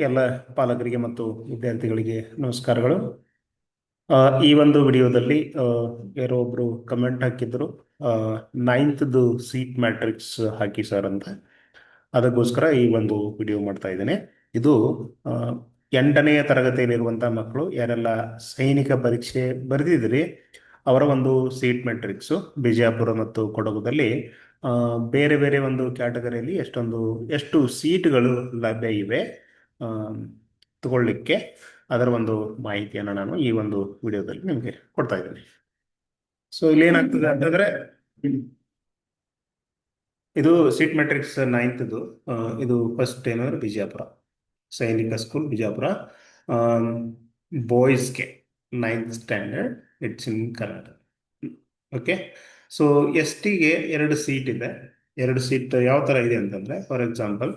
ಎಲ್ಲ ಪಾಲಕರಿಗೆ ಮತ್ತು ವಿದ್ಯಾರ್ಥಿಗಳಿಗೆ ನಮಸ್ಕಾರಗಳು. ಈ ಒಂದು ವಿಡಿಯೋದಲ್ಲಿ ಯಾರೋ ಒಬ್ರು ಕಮೆಂಟ್ ಹಾಕಿದ್ರು, ನೈನ್ತ್ದು ಸೀಟ್ ಮ್ಯಾಟ್ರಿಕ್ಸ್ ಹಾಕಿ ಸರ್ ಅಂತ. ಅದಕ್ಕೋಸ್ಕರ ಈ ಒಂದು ವಿಡಿಯೋ ಮಾಡ್ತಾ ಇದ್ದೇನೆ. ಇದು ಆ, 8ನೆಯ ತರಗತಿಯಲ್ಲಿರುವಂಥ ಮಕ್ಕಳು ಯಾರೆಲ್ಲ ಸೈನಿಕ ಪರೀಕ್ಷೆ ಬರೆದಿದ್ರಿ ಅವರ ಒಂದು ಸೀಟ್ ಮ್ಯಾಟ್ರಿಕ್ಸು ಬಿಜಾಪುರ ಮತ್ತು ಕೊಡಗುದಲ್ಲಿ ಆ, ಬೇರೆ ಬೇರೆ ಒಂದು ಕ್ಯಾಟಗರಿಯಲ್ಲಿ ಎಷ್ಟು ಸೀಟ್ಗಳು ಲಭ್ಯ ಇವೆ ಆ, ತಗೊಳ್ಳಿಕ್ಕೆ, ಅದರ ಒಂದು ಮಾಹಿತಿಯನ್ನು ನಾನು ಈ ಒಂದು ವಿಡಿಯೋದಲ್ಲಿ ನಿಮಗೆ ಕೊಡ್ತಾ ಇದ್ದೇನೆ. ಸೊ ಇಲ್ಲಿ ಏನಾಗ್ತದೆ ಅಂತಂದ್ರೆ, ಇದು ಸೀಟ್ ಮ್ಯಾಟ್ರಿಕ್ಸ್ ನೈನ್ತ್ದು. ಇದು ಫಸ್ಟ್ ಏನಂದ್ರೆ ಬಿಜಾಪುರ ಸೈನಿಕ ಸ್ಕೂಲ್ ಬಿಜಾಪುರ, ಬಾಯ್ಸ್ಗೆ 9th standard, it's in Kannada. Okay. So ಟಿಗೆ 2 ಸೀಟ್ ಇದೆ. 2 ಸೀಟ್ ಯಾವ ಥರ ಇದೆ ಅಂತಂದರೆ, ಫಾರ್ ಎಕ್ಸಾಂಪಲ್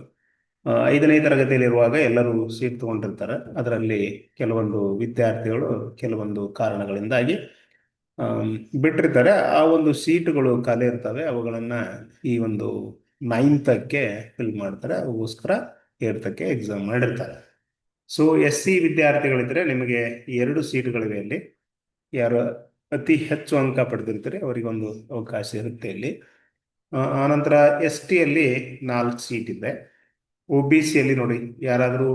5ನೇ ತರಗತಿಯಲ್ಲಿರುವಾಗ ಎಲ್ಲರೂ ಸೀಟ್ ತಗೊಂಡಿರ್ತಾರೆ. ಅದರಲ್ಲಿ ಕೆಲವೊಂದು ವಿದ್ಯಾರ್ಥಿಗಳು ಕೆಲವೊಂದು ಕಾರಣಗಳಿಂದಾಗಿ ಬಿಟ್ಟಿರ್ತಾರೆ. ಆ ಒಂದು ಸೀಟುಗಳು ಖಾಲಿ ಇರ್ತವೆ. ಅವುಗಳನ್ನು ಈ ಒಂದು 9th ಫಿಲ್ ಮಾಡ್ತಾರೆ. ಅದಕ್ಕೋಸ್ಕರ 8th ಎಕ್ಸಾಮ್ ಮಾಡಿರ್ತಾರೆ. ಸೊ SC ವಿದ್ಯಾರ್ಥಿಗಳಿದ್ರೆ ನಿಮಗೆ 2 ಸೀಟುಗಳಿವೆ ಅಲ್ಲಿ. ಯಾರು ಅತಿ ಹೆಚ್ಚು ಅಂಕ ಪಡೆದಿರ್ತಾರೆ ಅವರಿಗೊಂದು ಅವಕಾಶ ಇರುತ್ತೆ ಇಲ್ಲಿ. ಆನಂತರ STಯಲ್ಲಿ 4 ಸೀಟ್ ಇದೆ. OBCಯಲ್ಲಿ ನೋಡಿ, ಯಾರಾದರೂ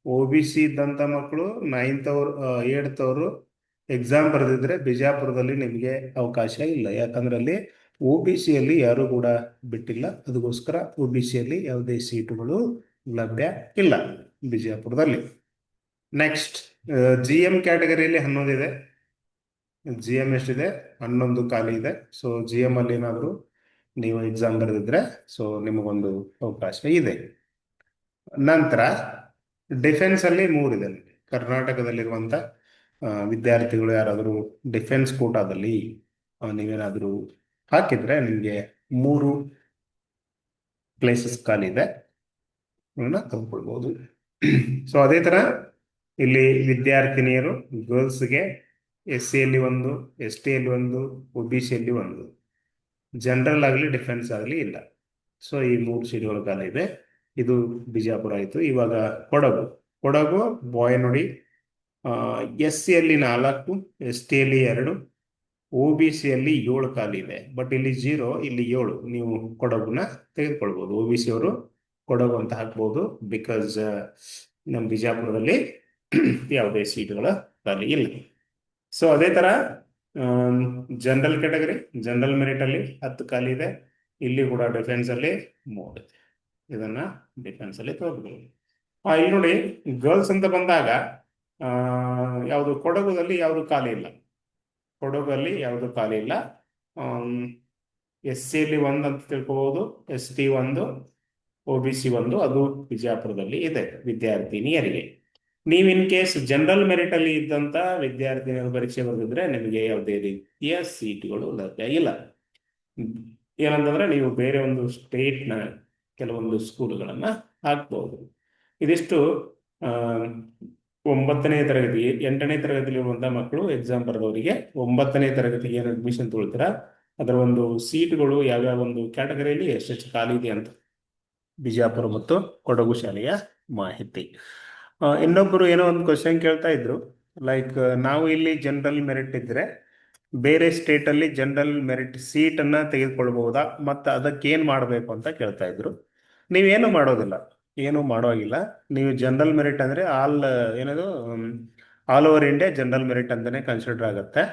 OBC ಇದ್ದಂಥ ಮಕ್ಕಳು 8th ಅವರು ಎಕ್ಸಾಮ್ ಬರೆದಿದ್ರೆ ಬಿಜಾಪುರದಲ್ಲಿ ನಿಮಗೆ ಅವಕಾಶ ಇಲ್ಲ. ಯಾಕಂದ್ರೆ ಅಲ್ಲಿ OBCಯಲ್ಲಿ ಯಾರು ಕೂಡ ಬಿಟ್ಟಿಲ್ಲ. ಅದಕ್ಕೋಸ್ಕರ OBCಯಲ್ಲಿ ಯಾವುದೇ ಸೀಟುಗಳು ಲಭ್ಯ ಇಲ್ಲ ಬಿಜಾಪುರದಲ್ಲಿ. ನೆಕ್ಸ್ಟ್, GM ಕ್ಯಾಟಗರಿಯಲ್ಲಿ 11 ಇದೆ. GM ಎಷ್ಟಿದೆ? 11 ಖಾಲಿ ಇದೆ. ಸೊ GM ಅಲ್ಲಿ ಏನಾದರೂ ನೀವು ಎಕ್ಸಾಮ್ ಬರೆದಿದ್ರೆ ಸೊ ನಿಮಗೊಂದು ಅವಕಾಶ ಇದೆ. ನಂತರ ಡಿಫೆನ್ಸ್ ಅಲ್ಲಿ 3 ಇದೆ. ಕರ್ನಾಟಕದಲ್ಲಿರುವಂಥ ವಿದ್ಯಾರ್ಥಿಗಳು ಯಾರಾದರೂ ಡಿಫೆನ್ಸ್ ಕೋಟಾದಲ್ಲಿ ನೀವೇನಾದರೂ ಹಾಕಿದ್ರೆ ನಿಮಗೆ 3 ಪ್ಲೇಸಸ್ ಖಾಲಿ ಇದೆ, ತೆಗೆದುಕೊಳ್ಬಹುದು. ಸೊ ಅದೇ ಥರ ಇಲ್ಲಿ ವಿದ್ಯಾರ್ಥಿನಿಯರು ಗರ್ಲ್ಸ್ಗೆ SCಯಲ್ಲಿ 1, STಯಲ್ಲಿ 1, OBCಯಲ್ಲಿ 1, ಜನರಲ್ ಆಗಲಿ ಡಿಫೆನ್ಸ್ ಆಗಲಿ ಇಲ್ಲ. ಸೊ ಈ 3 ಸೀಟ್ಗಳು ಖಾಲಿ ಇದೆ. ಇದು ಬಿಜಾಪುರ ಆಯಿತು. ಇವಾಗ ಕೊಡಗು ಬಾಯ್ ನೋಡಿ, SCಯಲ್ಲಿ 4, STಯಲ್ಲಿ 2, OBCಯಲ್ಲಿ 7 ಖಾಲಿ ಇದೆ. ಬಟ್ ಇಲ್ಲಿ 0, ಇಲ್ಲಿ 7. ನೀವು ಕೊಡಗುನ ತೆಗೆದುಕೊಳ್ಬೋದು. OBC ಅವರು ಕೊಡಗು ಅಂತ ಹಾಕ್ಬೋದು. ಬಿಕಾಸ್ ನಮ್ಮ ಬಿಜಾಪುರದಲ್ಲಿ ಯಾವುದೇ ಸೀಟುಗಳ ಖಾಲಿ ಇಲ್ಲ. ಸೊ ಅದೇ ಥರ ಜನರಲ್ ಕ್ಯಾಟಗರಿ, ಜನರಲ್ ಮೆರಿಟಲ್ಲಿ 10 ಖಾಲಿ ಇದೆ. ಇಲ್ಲಿ ಕೂಡ ಡಿಫೆನ್ಸಲ್ಲಿ 3 ಇದೆ. ಇದನ್ನು ಡಿಫೆನ್ಸಲ್ಲಿ ತಗೋಬಹುದು. ಇಲ್ಲಿ ನೋಡಿ, ಗರ್ಲ್ಸ್ ಅಂತ ಬಂದಾಗ ಯಾವುದು ಕೊಡಗುದಲ್ಲಿ ಯಾವುದು ಖಾಲಿ ಇಲ್ಲ. ಕೊಡಗಲ್ಲಿ ಯಾವುದು ಖಾಲಿ ಇಲ್ಲ. SCಯಲ್ಲಿ 1 ಅಂತ ತಿಳ್ಕೋಬಹುದು, ST 1, OBC 1, ಅದು ಬಿಜಾಪುರದಲ್ಲಿ ಇದೆ ವಿದ್ಯಾರ್ಥಿನಿಯರಿಗೆ. ನೀವು ಇನ್ ಕೇಸ್ ಜನರಲ್ ಮೆರಿಟ್ ಅಲ್ಲಿ ಇದ್ದಂತ ವಿದ್ಯಾರ್ಥಿನಿಯರು ಪರೀಕ್ಷೆ ಬರೆದಿದ್ರೆ ನಿಮಗೆ ಯಾವುದೇ ರೀತಿಯ ಸೀಟ್ಗಳು ಲಭ್ಯ ಇಲ್ಲ. ಏನಂತಂದ್ರೆ ನೀವು ಬೇರೆ ಒಂದು ಸ್ಟೇಟ್ನ ಕೆಲವೊಂದು ಸ್ಕೂಲ್ಗಳನ್ನ ಹಾಕ್ಬಹುದು. ಇದಿಷ್ಟು 9ನೇ ತರಗತಿ 8ನೇ ತರಗತಿಯಲ್ಲಿರುವಂತಹ ಮಕ್ಕಳು ಎಕ್ಸಾಮ್ ಬರೆದವರಿಗೆ 9ನೇ ತರಗತಿಗೆ ಏನು ಅಡ್ಮಿಷನ್ ತೊಗೊಳ್ತೀರಾ ಅದರ ಒಂದು ಸೀಟ್ಗಳು ಯಾವ್ಯಾವ ಒಂದು ಕ್ಯಾಟಗರಿಯಲ್ಲಿ ಎಷ್ಟೆಷ್ಟು ಖಾಲಿ ಇದೆ ಅಂತ ಬಿಜಾಪುರ ಮತ್ತು ಕೊಡಗು ಶಾಲೆಯ ಮಾಹಿತಿ. ಇನ್ನೊಬ್ಬರು ಏನೋ ಒಂದು ಕ್ವಶನ್ ಕೇಳ್ತಾ ಇದ್ರು, ಲೈಕ್ ನಾವು ಇಲ್ಲಿ ಜನರಲ್ ಮೆರಿಟ್ ಇದ್ರೆ ಬೇರೆ ಸ್ಟೇಟಲ್ಲಿ ಜನರಲ್ ಮೆರಿಟ್ ಸೀಟನ್ನು ತೆಗೆದುಕೊಳ್ಬಹುದಾ ಮತ್ತು ಅದಕ್ಕೇನು ಮಾಡಬೇಕು ಅಂತ ಕೇಳ್ತಾ ಇದ್ರು. ನೀವೇನು ಮಾಡೋದಿಲ್ಲ, ಏನು ಮಾಡೋಗಿಲ್ಲ. ನೀವು ಜನರಲ್ ಮೆರಿಟ್ ಅಂದರೆ ಏನದು all over India general merit ಅಂತಲೇ ಕನ್ಸಿಡರ್ ಆಗುತ್ತೆ.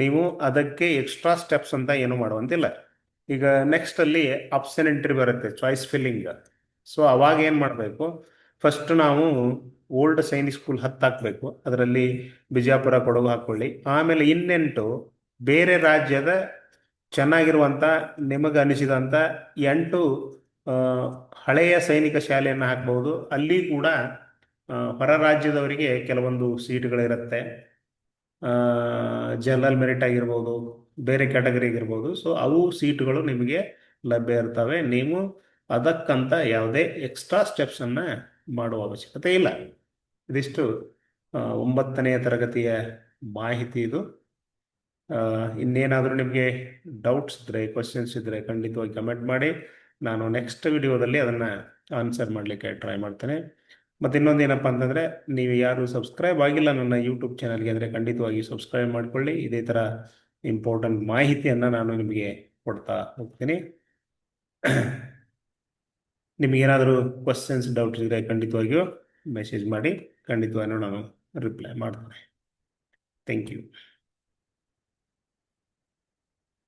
ನೀವು ಅದಕ್ಕೆ ಎಕ್ಸ್ಟ್ರಾ ಸ್ಟೆಪ್ಸ್ ಅಂತ ಏನು ಮಾಡುವಂತಿಲ್ಲ. ಈಗ ನೆಕ್ಸ್ಟ್ ಅಲ್ಲಿ ಆಪ್ಷನ್ ಎಂಟ್ರಿ ಬರುತ್ತೆ, ಚಾಯ್ಸ್ ಫಿಲ್ಲಿಂಗ್. ಸೊ ಅವಾಗ ಏನು ಮಾಡಬೇಕು, ಫಸ್ಟ್ ನಾವು ಓಲ್ಡ್ ಸೈನಿಕ್ ಸ್ಕೂಲ್ 10 ಹಾಕಬೇಕು. ಅದರಲ್ಲಿ ಬಿಜಾಪುರ ಕೊಡಗು ಹಾಕ್ಕೊಳ್ಳಿ. ಆಮೇಲೆ ಇನ್ನೆಂಟು ಬೇರೆ ರಾಜ್ಯದ ಚೆನ್ನಾಗಿರುವಂಥ ನಿಮಗೆ ಅನಿಸಿದಂಥ 8 ಹಳೆಯ ಸೈನಿಕ ಶಾಲೆಯನ್ನು ಹಾಕ್ಬೋದು. ಅಲ್ಲಿ ಕೂಡ ಹೊರ ರಾಜ್ಯದವರಿಗೆ ಕೆಲವೊಂದು ಸೀಟ್ಗಳಿರುತ್ತೆ. ಜನರಲ್ ಮೆರಿಟ್ ಆಗಿರ್ಬೋದು, ಬೇರೆ ಕ್ಯಾಟಗರಿ ಆಗಿರ್ಬೋದು. ಸೊ ಅವು ಸೀಟುಗಳು ನಿಮಗೆ ಲಭ್ಯ ಇರ್ತವೆ. ನೀವು ಅದಕ್ಕಂತ ಯಾವುದೇ ಎಕ್ಸ್ಟ್ರಾ ಸ್ಟೆಪ್ಸನ್ನು ಮಾಡುವ ಅವಶ್ಯಕತೆ ಇಲ್ಲ. ಇದಿಷ್ಟು 9ನೇ ತರಗತಿಯ ಮಾಹಿತಿ. ಇದು ಇನ್ನೇನಾದರೂ ನಿಮಗೆ ಡೌಟ್ಸ್ ಇದ್ದರೆ, ಕ್ವಶನ್ಸ್ ಇದ್ದರೆ ಖಂಡಿತವಾಗಿ ಕಮೆಂಟ್ ಮಾಡಿ. ನಾನು ನೆಕ್ಸ್ಟ್ ವಿಡಿಯೋದಲ್ಲಿ ಅದನ್ನು ಆನ್ಸರ್ ಮಾಡಲಿಕ್ಕೆ ಟ್ರೈ ಮಾಡ್ತೇನೆ. ಮತ್ತು ಇನ್ನೊಂದು ಏನಪ್ಪ ಅಂತಂದರೆ, ನೀವು ಯಾರು ಸಬ್ಸ್ಕ್ರೈಬ್ ಆಗಿಲ್ಲ ನನ್ನ ಯೂಟ್ಯೂಬ್ ಚಾನಲ್ಗೆ ಅಂದರೆ ಖಂಡಿತವಾಗಿ ಸಬ್ಸ್ಕ್ರೈಬ್ ಮಾಡಿಕೊಳ್ಳಿ. ಇದೇ ಥರ ಇಂಪಾರ್ಟೆಂಟ್ ಮಾಹಿತಿಯನ್ನು ನಾನು ನಿಮಗೆ ಕೊಡ್ತಾ ಹೋಗ್ತೀನಿ. ನಿಮಗೇನಾದರೂ ಕ್ವಶನ್ಸ್ ಡೌಟ್ ಇದ್ದರೆ ಖಂಡಿತವಾಗಿಯೂ ಮೆಸೇಜ್ ಮಾಡಿ, ಖಂಡಿತವಾಗಿಯೂ ನಾನು ರಿಪ್ಲೈ ಮಾಡ್ತೇನೆ. Thank you.